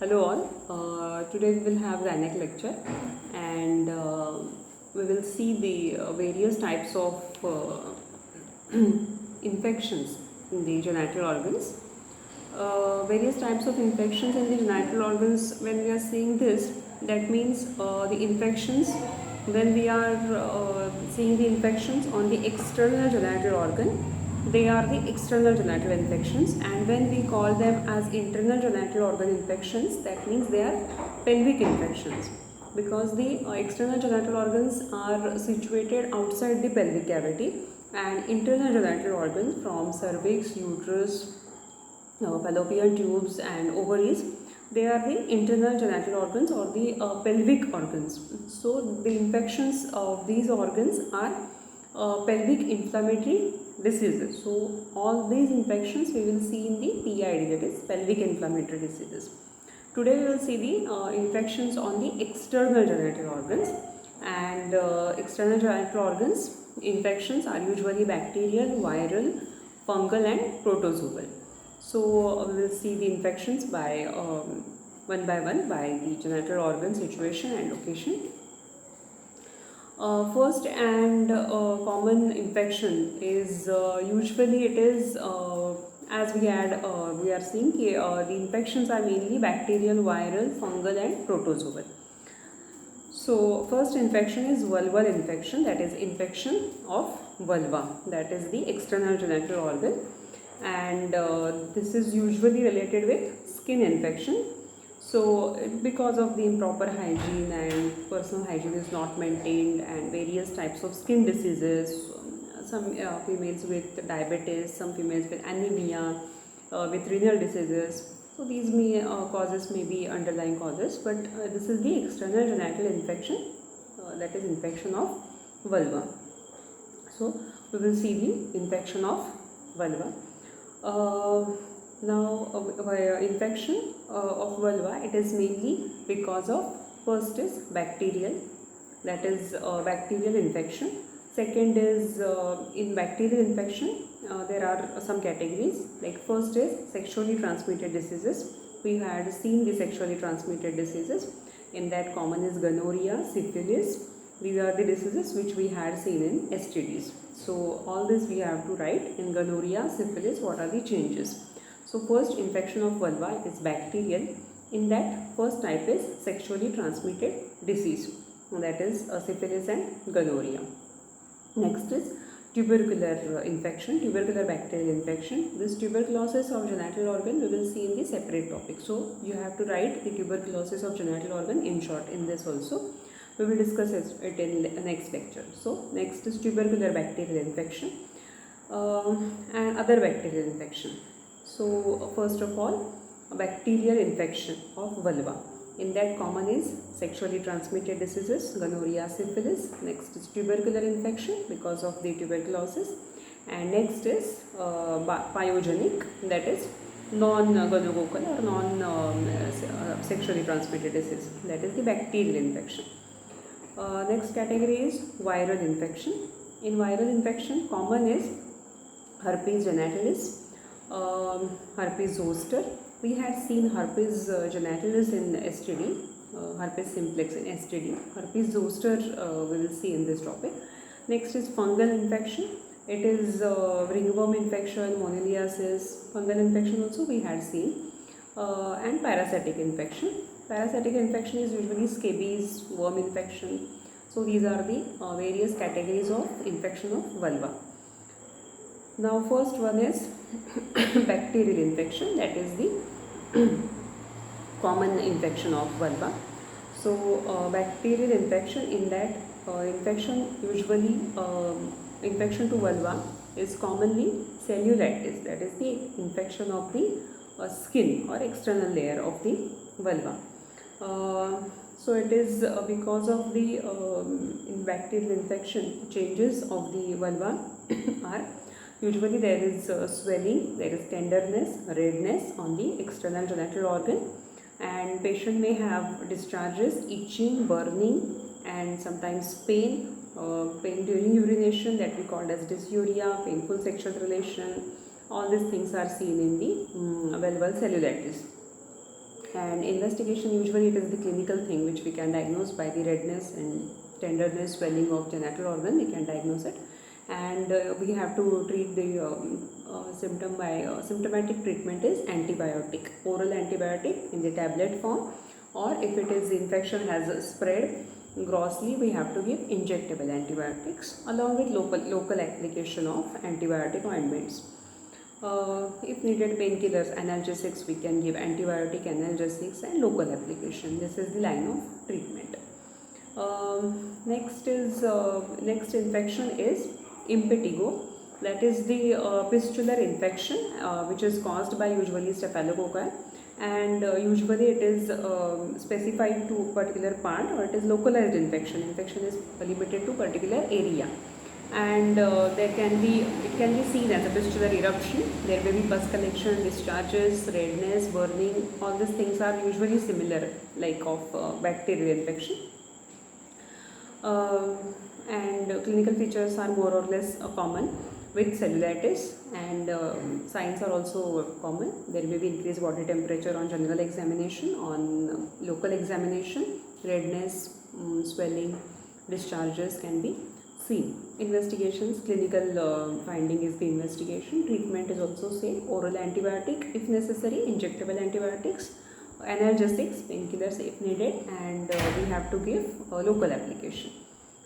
Hello all. Today we will have Gynec lecture and we will see the various types of infections in the genital organs. Various types of infections in the genital organs. When we are seeing this, that means the infections. When we are seeing the infections on the external genital organ, they are the external genital infections, and when we call them as internal genital organ infections, that means they are pelvic infections, because the external genital organs are situated outside the pelvic cavity, and internal genital organs from cervix, uterus, fallopian tubes and ovaries, they are the internal genital organs or the pelvic organs. So the infections of these organs are pelvic inflammatory diseases. So all these infections we will see in the PID, that is pelvic inflammatory diseases. Today we will see the infections on the external genital organs, and external genital organs infections are usually bacterial, viral, fungal and protozoal. So we will see the infections by one by one by the genital organ situation and location. First and common infection is usually it is as we are seeing the infections are mainly bacterial, viral, fungal and protozoal. So first infection is vulval infection, that is infection of vulva, that is the external genital organ, and this is usually related with skin infection. So because of the improper hygiene and personal hygiene is not maintained, and various types of skin diseases, some females with diabetes, some females with anemia, with renal diseases. So these causes may be underlying causes, but this is the external genital infection, that is infection of vulva. So we will see the infection of vulva. Infection of vulva, it is mainly because of, first is bacterial, that is bacterial infection. Second is in bacterial infection there are some categories, like first is sexually transmitted diseases. We had seen the sexually transmitted diseases. In that, common is gonorrhea, syphilis. These are the diseases which we had seen in STDs. So all this we have to write. In gonorrhea, syphilis, what are the changes? So first infection of vulva is bacterial. In that, first type is sexually transmitted disease, that is syphilis and gonorrhea. Next is tubercular infection, tubercular bacterial infection. This tuberculosis of genital organ we will see in the separate topic. So you have to write the tuberculosis of genital organ in short in this also. We will discuss it in the next lecture. So next is tubercular bacterial infection and other bacterial infection. So first of all, a bacterial infection of vulva. In that, common is sexually transmitted diseases, gonorrhea, syphilis. Next is tubercular infection because of the tuberculosis, and next is pyogenic, that is non-gonococcal or non-sexually transmitted disease, that is the bacterial infection. Next category is viral infection. In viral infection, common is herpes genitalis, herpes zoster. We had seen herpes genitalis in STD, herpes simplex in STD. Herpes zoster we will see in this topic. Next is fungal infection. It is ringworm infection, moniliasis. Fungal infection also we had seen. And parasitic infection. Parasitic infection is usually scabies, worm infection. So these are the various categories of infection of vulva. Now first one is bacterial infection, that is the common infection of vulva. So bacterial infection, in that infection usually infection to vulva is commonly cellulitis, that is the infection of the skin or external layer of the vulva. So it is because of the bacterial infection, changes of the vulva are usually there is swelling, there is tenderness, redness on the external genital organ, and patient may have discharges, itching, burning, and sometimes pain, pain during urination, that we call as dysuria, painful sexual relation. All these things are seen in the vulval cellulitis. And investigation, usually it is the clinical thing which we can diagnose by the redness and tenderness, swelling of genital organ, we can diagnose it. And we have to treat the symptom by symptomatic treatment is antibiotic, oral antibiotic in the tablet form, or if it is infection has spread grossly, we have to give injectable antibiotics along with local application of antibiotic ointments. If needed, painkillers, analgesics, we can give antibiotic, analgesics, and local application. This is the line of treatment. Next infection is impetigo. That is the pustular infection which is caused by usually staphylococci, and usually it is specified to particular part, or it is localized infection. Infection is limited to particular area, and it can be seen as a pustular eruption. There may be pus collection, discharges, redness, burning. All these things are usually similar, like of bacterial infection. And clinical features are more or less common with cellulitis, and signs are also common. There may be increased body temperature on general examination, on local examination, redness, swelling, discharges can be seen. Investigations, clinical finding is the investigation. Treatment is also same, oral antibiotic if necessary, injectable antibiotics, analgesics, painkillers if needed, and we have to give local application.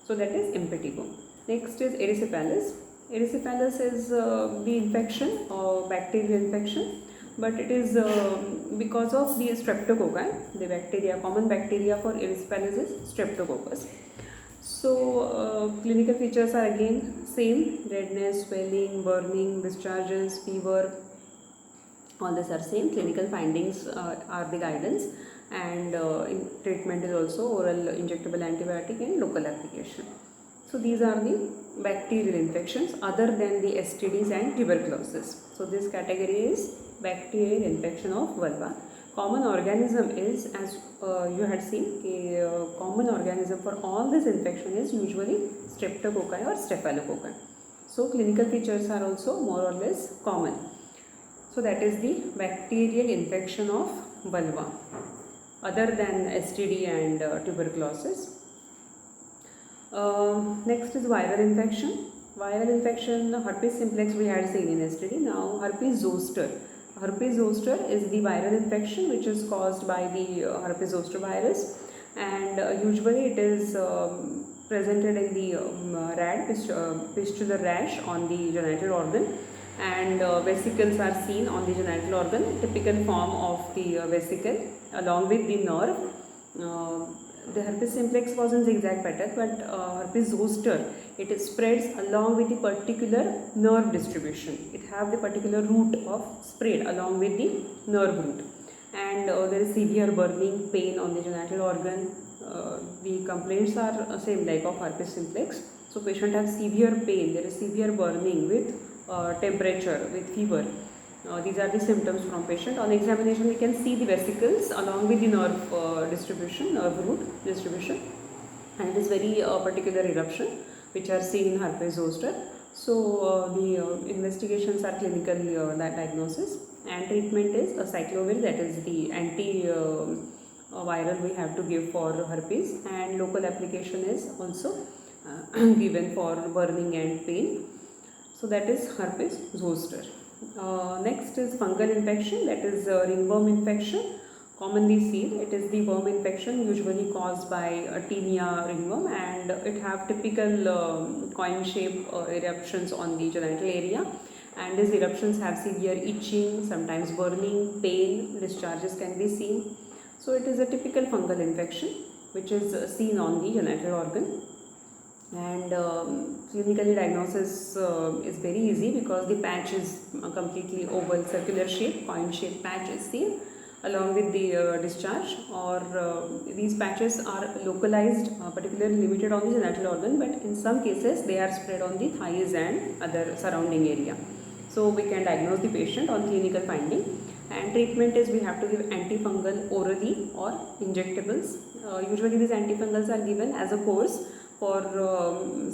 So that is impetigo. Next is erysipelas. Erysipelas is the infection or bacterial infection, but it is because of the streptococci. The bacteria, common bacteria for erysipelas is streptococcus. So clinical features are again same: redness, swelling, burning, discharges, fever. All these are same. Clinical findings are the guidance, and treatment is also oral injectable antibiotic and local application. So these are the bacterial infections other than the STDs and tuberculosis. So this category is bacterial infection of vulva. Common organism is, as you had seen, a common organism for all this infection is usually streptococci or staphylococci. So clinical features are also more or less common. So that is the bacterial infection of vulva other than STD and tuberculosis. Next is viral infection. Viral infection, herpes simplex we had seen in STD. Now herpes zoster. Herpes zoster is the viral infection which is caused by the herpes zoster virus, and usually it is presented in the pustular rash on the genital organ, and vesicles are seen on the genital organ, typical form of the vesicle along with the nerve. The herpes simplex was in zigzag pattern, but herpes zoster, it spreads along with the particular nerve distribution. It have the particular route of spread along with the nerve route, and there is severe burning, pain on the genital organ. The complaints are same like of herpes simplex. So patient has severe pain, there is severe burning with temperature, with fever. These are the symptoms from patient. On examination, we can see the vesicles along with the nerve distribution, nerve root distribution, and it is very particular eruption which are seen in herpes zoster. So the investigations are clinical diagnosis, and treatment is a cyclovir, that is the anti-viral we have to give for herpes, and local application is also given for burning and pain. So that is herpes zoster. Next is fungal infection, that is ringworm infection, commonly seen. It is the worm infection usually caused by a Taenia ringworm, and it have typical coin shape eruptions on the genital area, and these eruptions have severe itching, sometimes burning, pain, discharges can be seen. So it is a typical fungal infection which is seen on the genital organ. And clinically diagnosis is very easy because the patch is completely oval circular shape, coin shaped patch is seen along with the discharge, or these patches are localized, particularly limited on the genital organ, but in some cases they are spread on the thighs and other surrounding area. So we can diagnose the patient on clinical finding, and treatment is we have to give antifungal orally or injectables. Usually these antifungals are given as a course for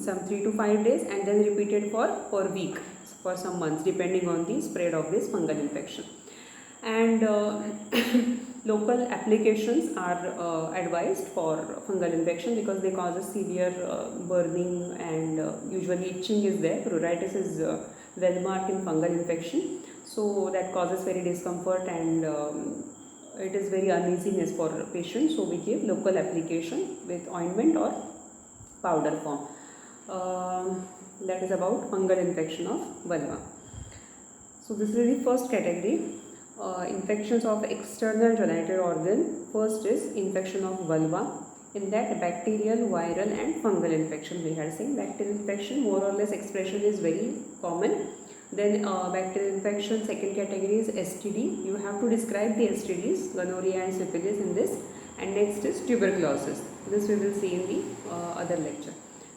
some 3 to 5 days, and then repeated for per week for some months depending on the spread of this fungal infection. And Local applications are advised for fungal infection because they cause a severe burning and usually itching is there. Pruritus is well marked in fungal infection, so that causes very discomfort and it is very uneasiness for patients. So we give local application with ointment or powder form. That is about fungal infection of vulva. So this is the first category. Infections of external genital organ. First is infection of vulva. In that, bacterial, viral and fungal infection we had seen. Bacterial infection, more or less expression is very common. Then bacterial infection, second category is STD. You have to describe the STDs, gonorrhea and syphilis in this. And next is tuberculosis. This we will see in the other lecture.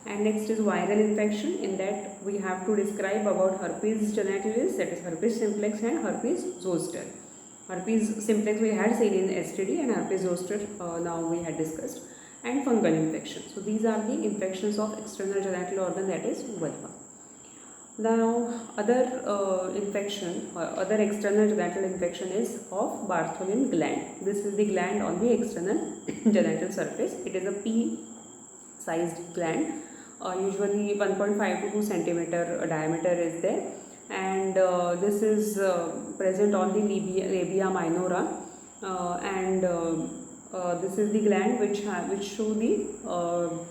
And next is viral infection. In that we have to describe about herpes genitalis, that is herpes simplex and herpes zoster. Herpes simplex we had seen in STD and herpes zoster now we had discussed. And fungal infection. So these are the infections of external genital organ, that is vulva. Now other infection or other external genital infection is of Bartholin gland. This is the gland on the external genital surface. It is a pea-sized gland. Usually 1.5 to 2 centimeter diameter is there, and this is present on the labia minora, and this is the gland which show the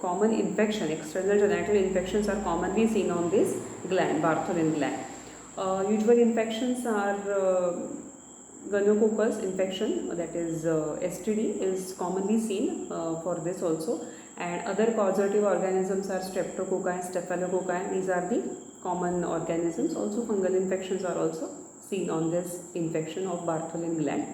common infection. External genital infections are commonly seen on this gland, Bartholin gland. Usual infections are gonococcus infection, that is STD is commonly seen for this also, and other causative organisms are streptococci, staphylococci. These are the common organisms. Also fungal infections are also seen on this infection of Bartholin gland.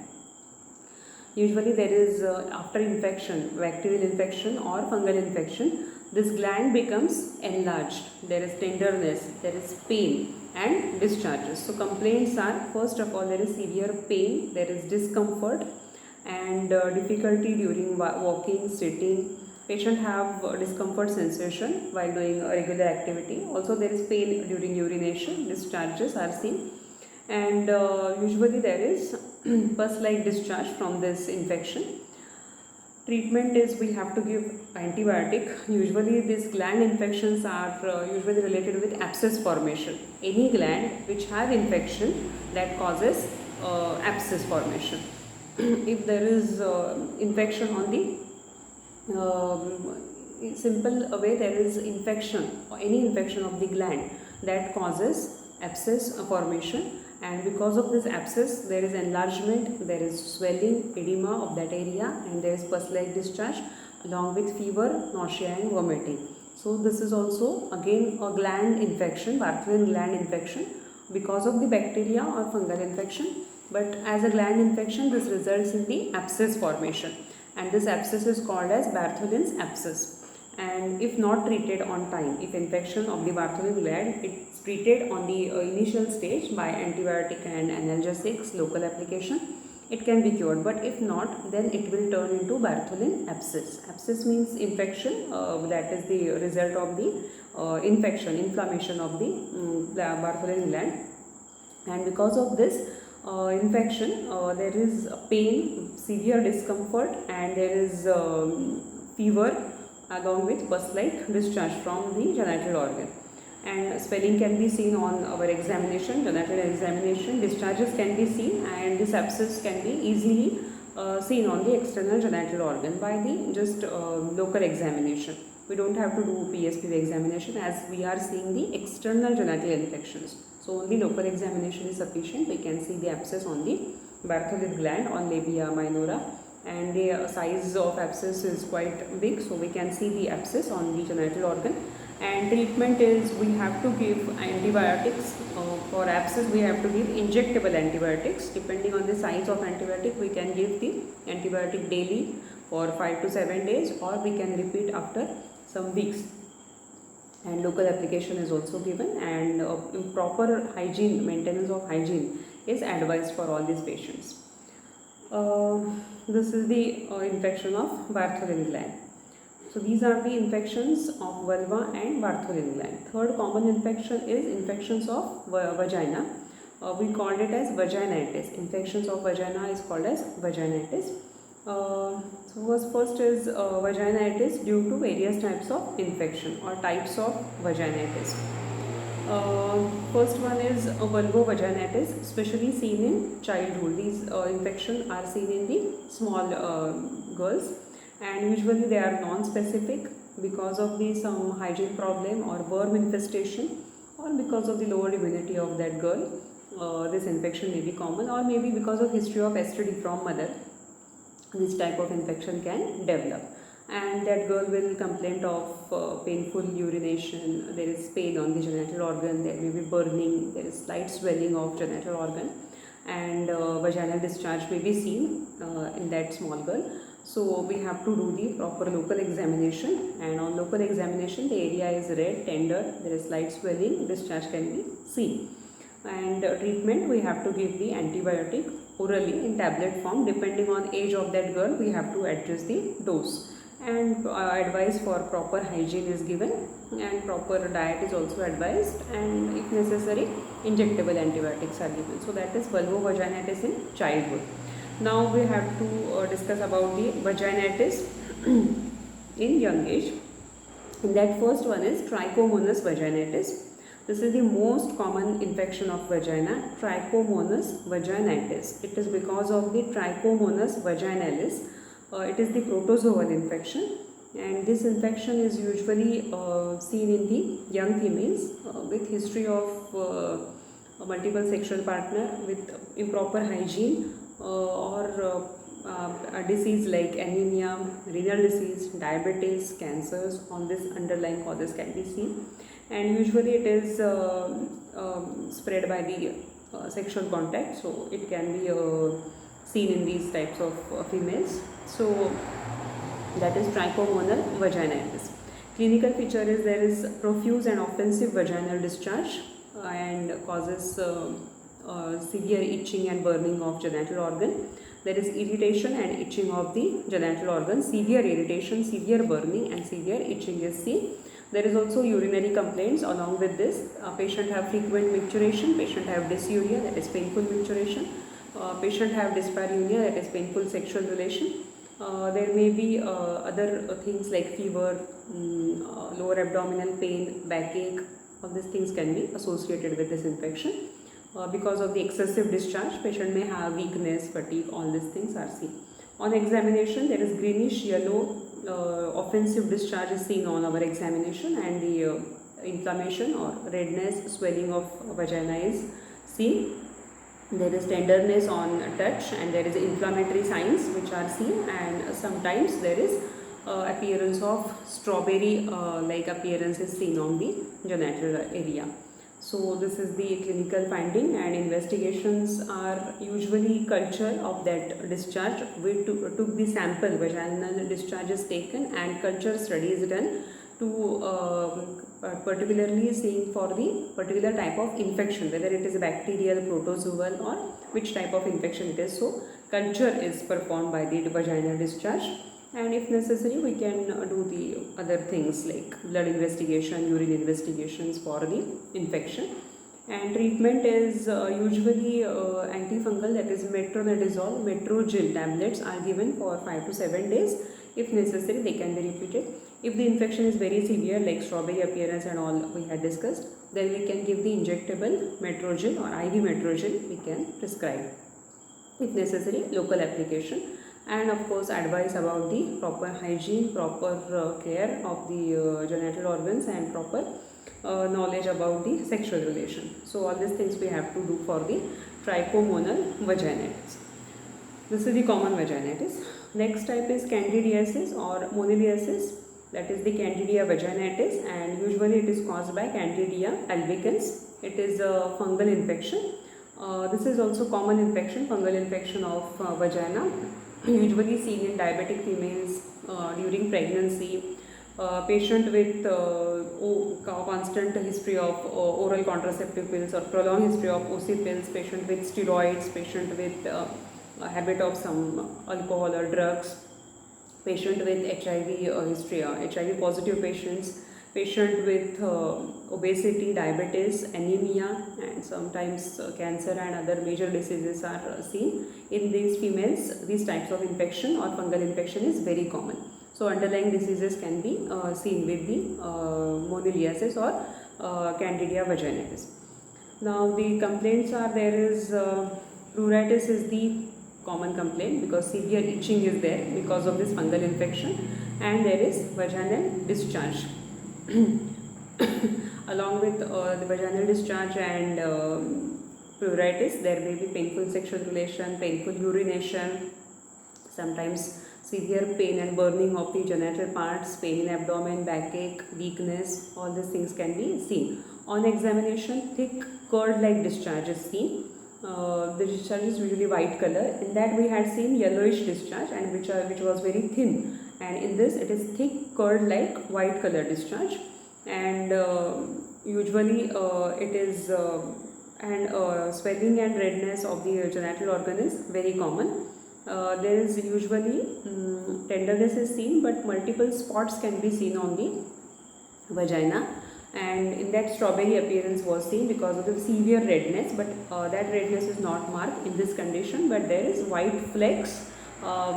Usually there is after infection, bacterial infection or fungal infection, this gland becomes enlarged. There is tenderness, there is pain and discharges. So complaints are, first of all, there is severe pain, there is discomfort and difficulty during walking, sitting. Patient have discomfort sensation while doing a regular activity. Also there is pain during urination, discharges are seen, and usually there is pus-like discharge from this infection. Treatment is we have to give antibiotic. Usually these gland infections are usually related with abscess formation. Any gland which have infection that causes abscess formation. If there is infection on the simple way, there is infection or any infection of the gland that causes abscess formation, and because of this abscess there is enlargement, there is swelling, edema of that area, and there is pus-like discharge along with fever, nausea and vomiting. So this is also again a gland infection, Bartholin gland infection, because of the bacteria or fungal infection, but as a gland infection this results in the abscess formation, and this abscess is called as Bartholin's abscess. And if not treated on time, if infection of the Bartholin gland, it's treated on the initial stage by antibiotic and analgesics, local application, it can be cured. But if not, then it will turn into Bartholin abscess. Abscess means infection, that is the result of the infection, inflammation of the Bartholin gland. And because of this infection, there is pain, severe discomfort, and there is fever along with pus-like discharge from the genital organ. And swelling can be seen on our examination, genital examination, discharges can be seen, and this abscess can be easily seen on the external genital organ by the just local examination. We don't have to do PSPV examination as we are seeing the external genital infections. So only local examination is sufficient. We can see the abscess on the Bartholin gland on labia minora, and the size of abscess is quite big, so we can see the abscess on the genital organ. And treatment is we have to give antibiotics. For abscess we have to give injectable antibiotics. Depending on the size of antibiotic, we can give the antibiotic daily for 5 to 7 days, or we can repeat after some weeks. And local application is also given, and proper hygiene, maintenance of hygiene is advised for all these patients. This is the infection of Bartholin gland. So these are the infections of vulva and Bartholin gland. Third common infection is infections of vagina. We called it as vaginitis. Infections of vagina is called as vaginitis. So first is vaginitis due to various types of infection or types of vaginitis. First one is vulvovaginitis, especially seen in childhood. These infections are seen in the small girls, and usually they are non-specific because of the some hygiene problem or worm infestation, or because of the lower immunity of that girl. This infection may be common, or maybe because of history of STD from mother. This type of infection can develop, and that girl will complain of painful urination. There is pain on the genital organ, there may be burning, there is slight swelling of genital organ, and vaginal discharge may be seen in that small girl. So we have to do the proper local examination, and on local examination the area is red, tender, there is slight swelling, discharge can be seen. And treatment, we have to give the antibiotic orally in tablet form. Depending on age of that girl, we have to adjust the dose, and advice for proper hygiene is given, and proper diet is also advised, and if necessary injectable antibiotics are given. So that is vulvovaginitis in childhood. Now we have to discuss about the vaginitis in young age. And that first one is trichomonas vaginitis. This is the most common infection of vagina, Trichomonas vaginitis. It is because of the Trichomonas vaginalis. It is the protozoal infection, and this infection is usually seen in the young females with history of multiple sexual partner, with improper hygiene, or a disease like anemia, renal disease, diabetes, cancers. On this underlying causes can be seen, and usually it is spread by the sexual contact, so it can be seen in these types of females. So that is trichomonal vaginitis. Clinical feature is there is profuse and offensive vaginal discharge, and causes severe itching and burning of genital organ. There is irritation and itching of the genital organ, severe irritation, severe burning, and severe itching is seen. There is also urinary complaints along with this. Patient have frequent micturition, patient have dysuria, that is painful micturition. Patient have dyspareunia, that is painful sexual relation. There may be other things like fever, lower abdominal pain, backache. All these things can be associated with this infection. Because of the excessive discharge, patient may have weakness, fatigue, all these things are seen. On examination, there is greenish yellow offensive discharge is seen on our examination, and the inflammation or redness, swelling of vagina is seen. There is tenderness on touch, and there is inflammatory signs which are seen, and sometimes there is appearance of strawberry like appearance is seen on the genital area. So this is the clinical finding, and investigations are usually culture of that discharge. We took the sample, vaginal discharge is taken, and culture study is done to particularly seeing for the particular type of infection, whether it is bacterial, protozoal, or which type of infection it is. So culture is performed by the vaginal discharge, and if necessary we can do the other things like blood investigation, urine investigations for the infection. And treatment is usually antifungal, that is metronidazole, Metrogyl tablets are given for 5 to 7 days. If necessary they can be repeated. If the infection is very severe like strawberry appearance and all we had discussed, then we can give the injectable Metrogyl or IV Metrogyl we can prescribe. If necessary, local application. And of course advice about the proper hygiene, proper care of the genital organs, and proper knowledge about the sexual relation. So all these things we have to do for the trichomonal vaginitis. This is the common vaginitis. Next type is candidiasis or moniliasis, that is the Candida vaginitis, and usually it is caused by Candida albicans. It is a fungal infection. This is also common infection, fungal infection of vagina, usually seen in diabetic females during pregnancy. Patient with constant history of oral contraceptive pills or prolonged history of OC pills, patient with steroids, patient with a habit of some alcohol or drugs, patient with HIV history, HIV positive patients, patient with obesity, diabetes, anemia, and sometimes cancer and other major diseases are seen. In these females, these types of infection or fungal infection is very common. So underlying diseases can be seen with the moniliasis or Candida vaginalis. Now the complaints are, there is pruritus is the common complaint because severe itching is there because of this fungal infection, and there is vaginal discharge. Along with the vaginal discharge and pruritus, there may be painful sexual relation, painful urination, sometimes severe pain and burning of the genital parts, pain in abdomen, backache, weakness, all these things can be seen. On examination, thick curd-like discharge is seen. The discharge is usually white color. In that we had seen yellowish discharge, and which was very thin, and in this it is thick curd-like white color discharge, and usually it is swelling and redness of the genital organ is very common. There is usually tenderness is seen, but multiple spots can be seen on the vagina, and in that strawberry appearance was seen because of the severe redness, but that redness is not marked in this condition, but there is white flecks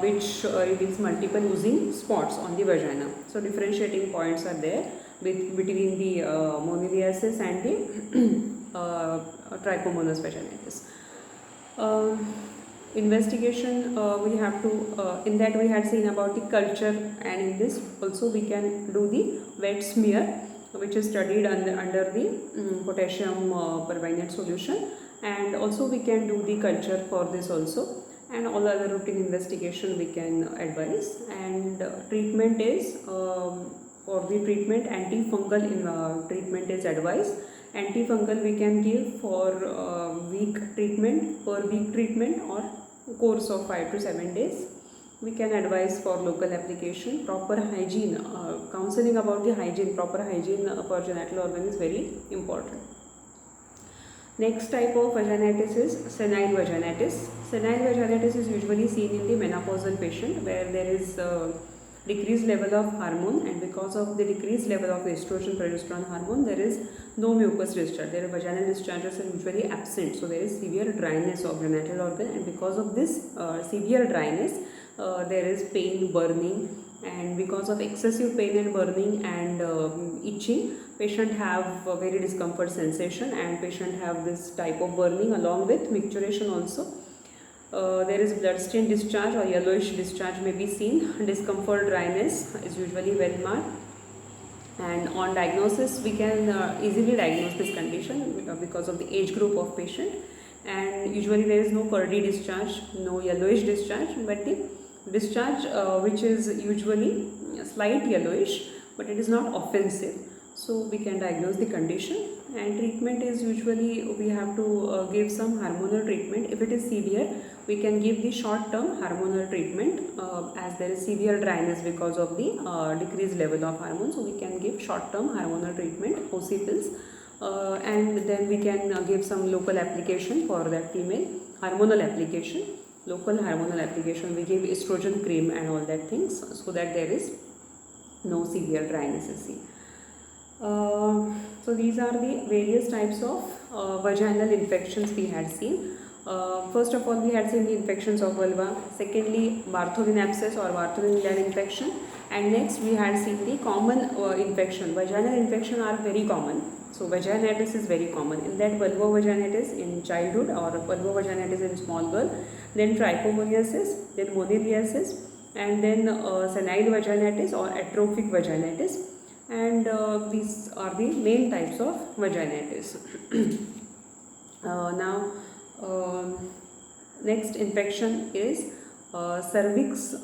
which reveals multiple oozing spots on the vagina. So differentiating points are there between the moniliasis and the trichomonas vaginalis. Investigation, we have to, in that we had seen about the culture, and in this also we can do the wet smear, which is studied under the potassium permanganate solution, and also we can do the culture for this also, and all other routine investigation we can advise. And treatment is, for the treatment, antifungal treatment is advised. Antifungal we can give for week treatment, per week treatment, or course of 5 to 7 days. We can advise for local application. Proper hygiene, counseling about the hygiene, proper hygiene for genital organ is very important. Next type of vaginitis is senile vaginitis. Senile vaginitis is usually seen in the menopausal patient, where there is decreased level of hormone, and because of the decreased level of estrogen progesterone hormone, there is no mucus discharge. Their vaginal discharges are usually absent, so there is severe dryness of genital organ, and because of this severe dryness, there is pain, burning, and because of excessive pain and burning and itching, patient have very discomfort sensation, and patient have this type of burning along with micturition also. There is blood stain discharge or yellowish discharge may be seen. Discomfort, dryness is usually well marked, and on diagnosis we can easily diagnose this condition because of the age group of patient, and usually there is no curdy discharge, no yellowish discharge, but the discharge which is usually slight yellowish, but it is not offensive, so we can diagnose the condition. And treatment is usually we have to give some hormonal treatment. If it is severe, we can give the short term hormonal treatment, as there is severe dryness because of the decreased level of hormone, so we can give short term hormonal treatment, OC pills, and then we can give some local application for that female, hormonal application, local hormonal application. We give estrogen cream and all that things, so that there is no severe dryness is seen. So these are the various types of vaginal infections we had seen. First of all, we had seen the infections of vulva. Secondly, Bartholin abscess or Bartholin gland infection, and next we had seen the common infection. Vaginal infection are very common. So vaginitis is very common. In that, vulvovaginitis in childhood or vulvovaginitis in small girl, then trichomoniasis, then moniliasis, and then senile vaginitis or atrophic vaginitis. And these are the main types of vaginitis. Now, next infection is cervix,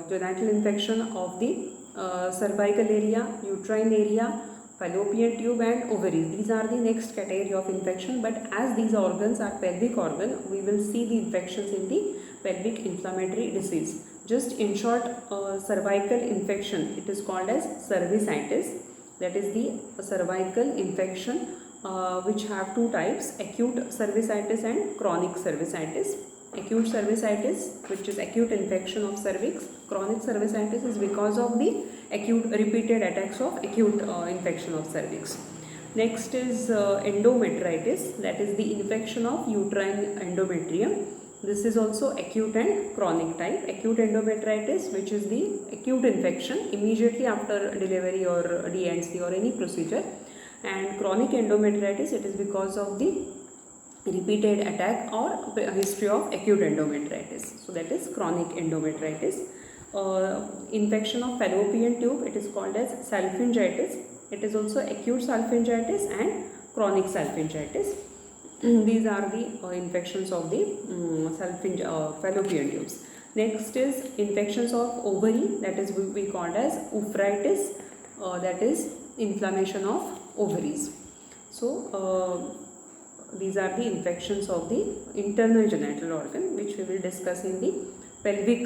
genital infection of the cervical area, uterine area, fallopian tube and ovaries. These are the next category of infection, but as these organs are pelvic organ, we will see the infections in the pelvic inflammatory disease. Just in short, cervical infection, it is called as cervicitis. That is the cervical infection which have two types, acute cervicitis and chronic cervicitis. acute cervicitis, which is acute infection of cervix. Chronic cervicitis is because of the acute repeated attacks of acute infection of cervix. Next is endometritis, that is the infection of uterine endometrium. This is also acute and chronic type. Acute endometritis, which is the acute infection immediately after delivery or D&C or any procedure, and chronic endometritis, it is because of the repeated attack or history of acute endometritis. So that is chronic endometritis. Infection of fallopian tube, it is called as salpingitis. It is also acute salpingitis and chronic salpingitis. These are the infections of the fallopian tubes. Next is infections of ovary, that is we called as oophorytis, that is inflammation of ovaries. So these are the infections of the internal genital organ, which we will discuss in the pelvic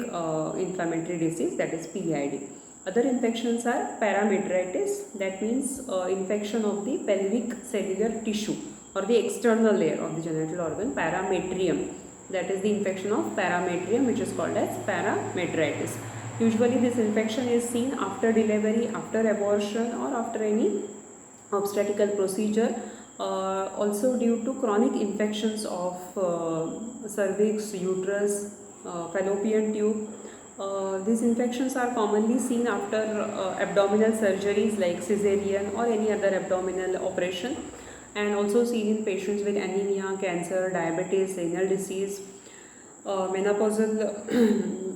inflammatory disease, that is PID. Other infections are parametritis, that means infection of the pelvic cellular tissue or the external layer of the genital organ, parametrium, that is the infection of parametrium, which is called as parametritis. Usually this infection is seen after delivery, after abortion, or after any obstetrical procedure. Also due to chronic infections of cervix, uterus, fallopian tube. These infections are commonly seen after abdominal surgeries like cesarean or any other abdominal operation, and also seen in patients with anemia, cancer, diabetes, renal disease. Menopausal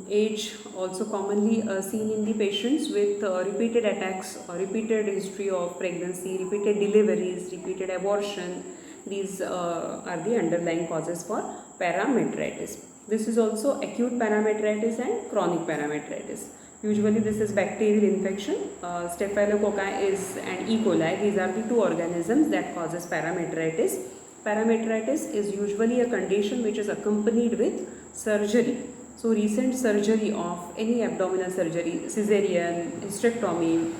age also commonly seen in the patients with repeated attacks or repeated history of pregnancy, repeated deliveries, repeated abortion. These are the underlying causes for parametritis. This is also acute parametritis and chronic parametritis. Usually this is bacterial infection. Staphylococcus is and E. coli. These are the two organisms that causes parametritis. Parametritis is usually a condition which is accompanied with surgery. So recent surgery of any abdominal surgery, cesarean, hysterectomy,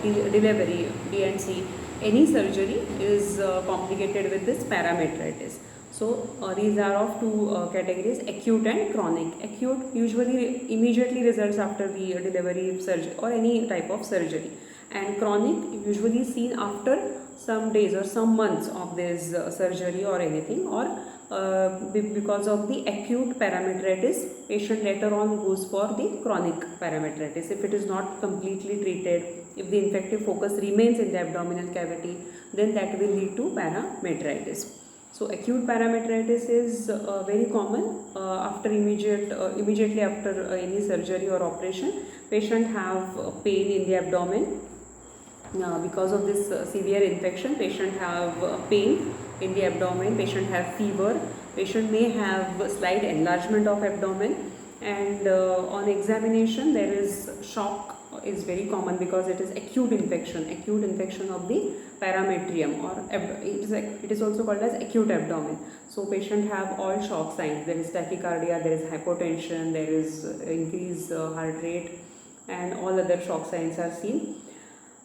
delivery, D&C, any surgery is complicated with this parametritis. So these are of two categories, acute and chronic. Acute usually immediately results after the delivery surgery or any type of surgery, and chronic usually seen after some days or some months of this surgery or anything, or because of the acute parametritis, patient later on goes for the chronic parametritis. If it is not completely treated, if the infective focus remains in the abdominal cavity, then that will lead to parametritis. So acute parametritis is very common after immediately after any surgery or operation. Patient have pain in the abdomen. Because of this severe infection, patient have pain in the abdomen, patient have fever, patient may have slight enlargement of abdomen, and on examination there is shock is very common because it is acute infection of the parametrium, or it is also called as acute abdomen. So patient have all shock signs. There is tachycardia, there is hypotension, there is increased heart rate, and all other shock signs are seen.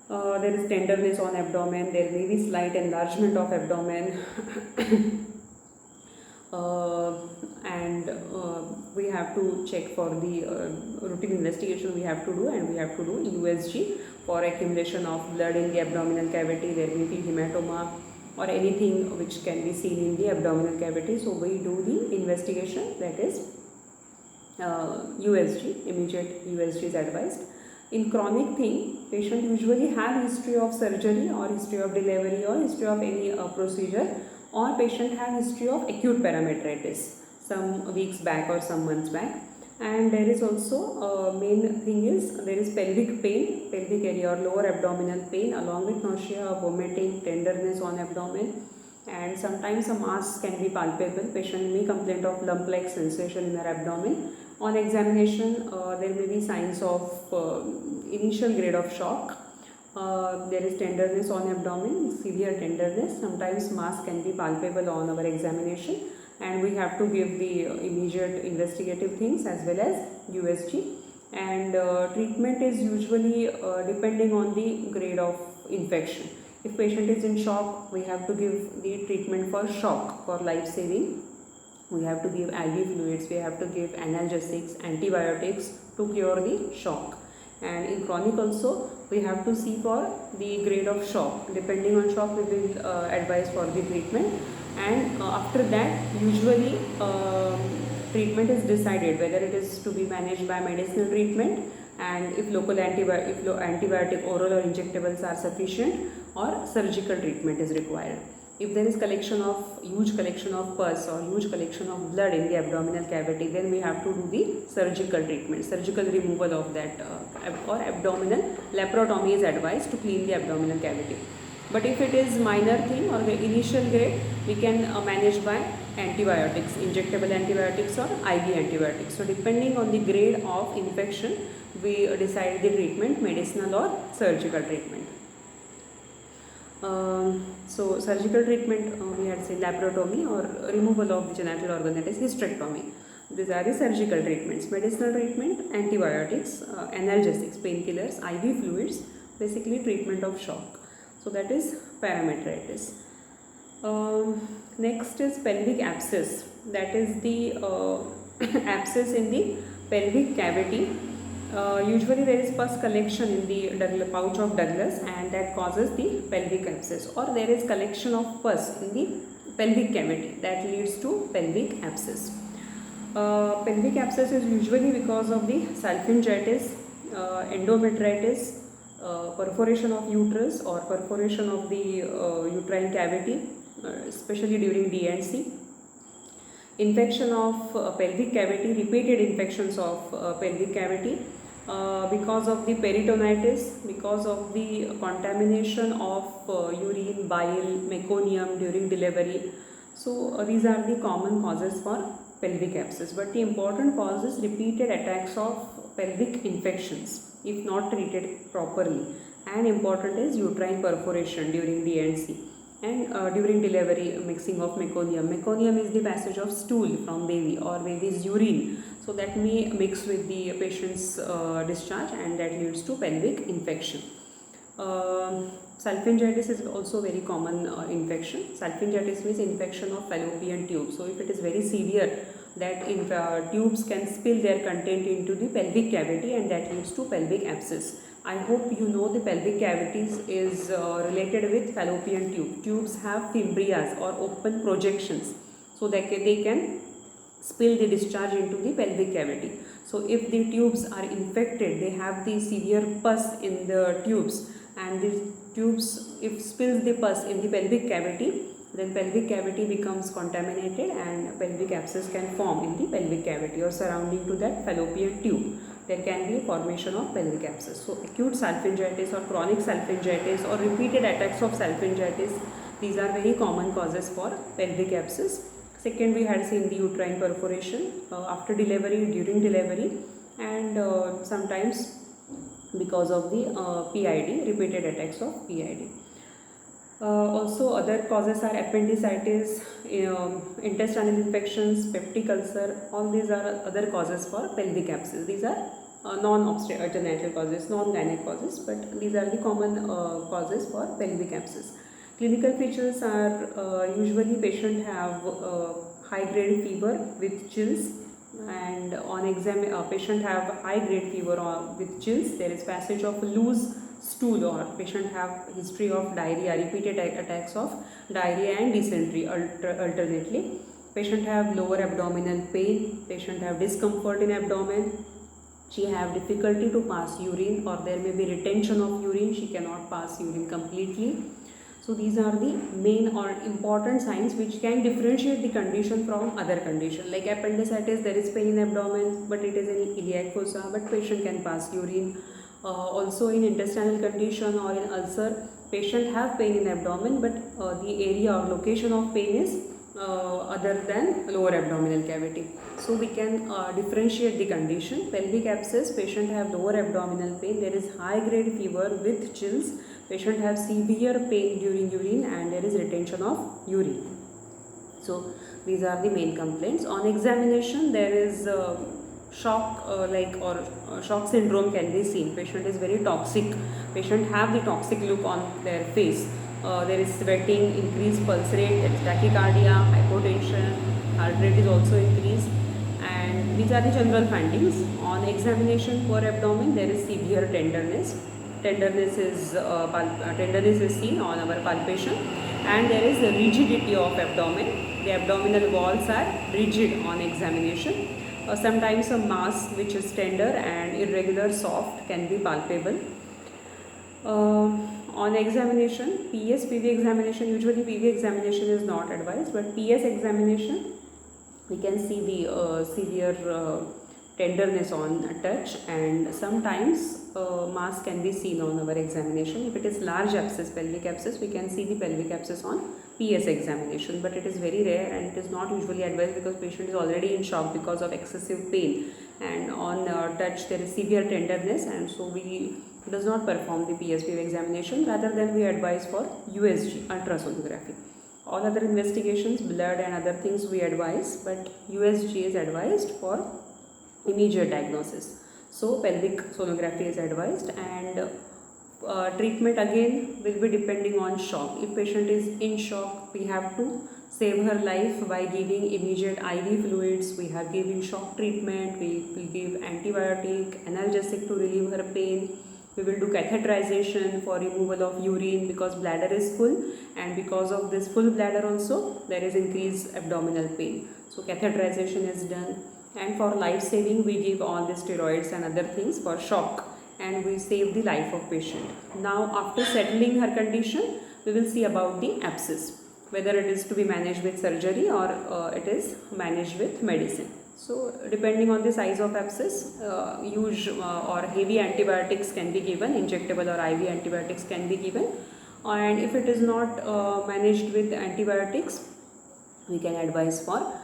There is tenderness on abdomen, there may be slight enlargement of abdomen. And we have to check for the routine investigation we have to do, and we have to do USG for accumulation of blood in the abdominal cavity. There may be hematoma or anything which can be seen in the abdominal cavity. So we do the investigation, that is USG, immediate USG is advised. In chronic thing, patient usually have history of surgery or history of delivery or history of any procedure, or patient have history of acute parametritis some weeks back or some months back. And there is also main thing is there is pelvic pain, pelvic area or lower abdominal pain, along with nausea, vomiting, tenderness on abdomen, and sometimes a mass can be palpable. Patient may complain of lump-like sensation in their abdomen. On examination, there may be signs of initial grade of shock. There is tenderness on abdomen, severe tenderness. Sometimes mass can be palpable on our examination, and we have to give the immediate investigative things as well as USG. And treatment is usually depending on the grade of infection. If patient is in shock, we have to give the treatment for shock, for life-saving We have to give IV fluids, we have to give analgesics, antibiotics to cure the shock. And in chronic also, we have to see for the grade of shock. Depending on shock, we will advise for the treatment. And after that, usually treatment is decided whether it is to be managed by medicinal treatment, and if antibiotic oral or injectables are sufficient, or surgical treatment is required. If there is huge collection of pus or huge collection of blood in the abdominal cavity, then we have to do the surgical treatment, surgical removal of that, or abdominal laparotomy is advised to clean the abdominal cavity. But if it is minor thing or the initial grade, we can manage by antibiotics, injectable antibiotics or IV antibiotics. So depending on the grade of infection, we decide the treatment, medicinal or surgical treatment. So surgical treatment, we had say laparotomy or removal of the genital organ, that is hysterectomy. These are the surgical treatments. Medicinal treatment, antibiotics, analgesics, painkillers, IV fluids, basically treatment of shock. So that is parametritis. Next is pelvic abscess. That is the abscess in the pelvic cavity. Usually there is pus collection in the pouch of Douglas, and that causes the pelvic abscess, or there is collection of pus in the pelvic cavity that leads to pelvic abscess. Pelvic abscess is usually because of the salpingitis, endometritis, perforation of uterus or perforation of the uterine cavity, especially during D&C. Infection of pelvic cavity, repeated infections of pelvic cavity because of the peritonitis, because of the contamination of urine, bile, meconium during delivery. So these are the common causes for pelvic abscess. But the important cause is repeated attacks of pelvic infections if not treated properly. And important is uterine perforation during D&C. And during delivery, mixing of meconium. Meconium is the passage of stool from baby or baby's urine. So that may mix with the patient's discharge, and that leads to pelvic infection. Salpingitis is also very common infection. Salpingitis means infection of fallopian tube. So if it is very severe, that tubes can spill their content into the pelvic cavity, and that leads to pelvic abscess. I hope you know the pelvic cavities is related with fallopian tube. Tubes have fimbrias or open projections, so that they can spill the discharge into the pelvic cavity. So if the tubes are infected, they have the severe pus in the tubes, and the tubes, if spills the pus in the pelvic cavity, then pelvic cavity becomes contaminated and pelvic abscess can form in the pelvic cavity or surrounding to that fallopian tube. There can be formation of pelvic abscess. So acute salpingitis or chronic salpingitis or repeated attacks of salpingitis, these are very common causes for pelvic abscess. Second, we had seen the uterine perforation after delivery, during delivery, and sometimes because of the PID, repeated attacks of PID. Also other causes are appendicitis, intestinal infections, peptic ulcer. All these are other causes for pelvic abscess. These are non-genital causes, non-gynec causes, but these are the common causes for pelvic abscess. Clinical features are usually patient have high grade fever with chills, and on exam patient have high grade fever with chills. There is passage of loose stool, or patient have history of diarrhea, repeated attacks of diarrhea and dysentery alternately. Patient have lower abdominal pain, patient have discomfort in abdomen, she have difficulty to pass urine, or there may be retention of urine, she cannot pass urine completely. So these are the main or important signs which can differentiate the condition from other condition. Like appendicitis, there is pain in abdomen, but it is in iliac fossa, but patient can pass urine. Also in intestinal condition or in ulcer, patient have pain in abdomen, but the area or location of pain is other than lower abdominal cavity. So we can differentiate the condition. Pelvic abscess, patient have lower abdominal pain, there is high grade fever with chills, patient have severe pain during urine, and there is retention of urine. So these are the main complaints. On examination, there is shock shock syndrome can be seen. Patient is very toxic, patient have the toxic look on their face. There is sweating, increased pulse rate, there is tachycardia, hypotension, heart rate is also increased, and these are the general findings. On examination for abdomen, there is severe tenderness. Tenderness is seen on our palpation, and there is a rigidity of abdomen. The abdominal walls are rigid on examination. Sometimes a mass which is tender and irregular soft can be palpable. On examination, PV examination, usually PV examination is not advised, but PS examination, we can see the severe tenderness on touch, and sometimes mass can be seen on our examination. If it is large abscess, pelvic abscess, we can see the pelvic abscess on PS examination, but it is very rare and it is not usually advised because patient is already in shock because of excessive pain, and on touch there is severe tenderness, and so we does not perform the PSPV examination. Rather than we advise for USG, ultrasonography. All other investigations, blood and other things we advise, but USG is advised for immediate diagnosis. So pelvic sonography is advised, and treatment again will be depending on shock. If patient is in shock, we have to save her life by giving immediate IV fluids. We have giving shock treatment, we will give antibiotic, analgesic to relieve her pain. We will do catheterization for removal of urine because bladder is full, and because of this full bladder also there is increased abdominal pain. So catheterization is done, and for life saving we give all the steroids and other things for shock, and we save the life of patient. Now after settling her condition, we will see about the abscess, whether it is to be managed with surgery or it is managed with medicine. So depending on the size of abscess, huge or heavy antibiotics can be given, injectable or IV antibiotics can be given, and if it is not managed with antibiotics, we can advise for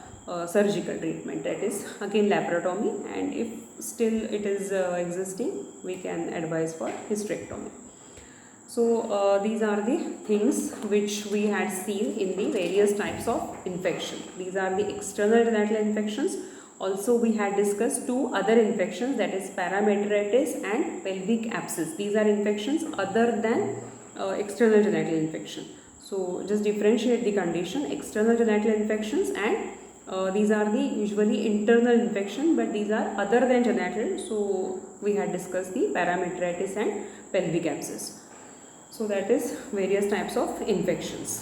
surgical treatment, that is again laparotomy, and if still it is existing, we can advise for hysterectomy. So these are the things which we had seen in the various types of infection. These are the external genital infections. Also we had discussed two other infections, that is parametritis and pelvic abscess. These are infections other than external genital infection. So just differentiate the condition, external genital infections, and these are the usually internal infection, but these are other than genital. So we had discussed the parametritis and pelvic abscess. So that is various types of infections.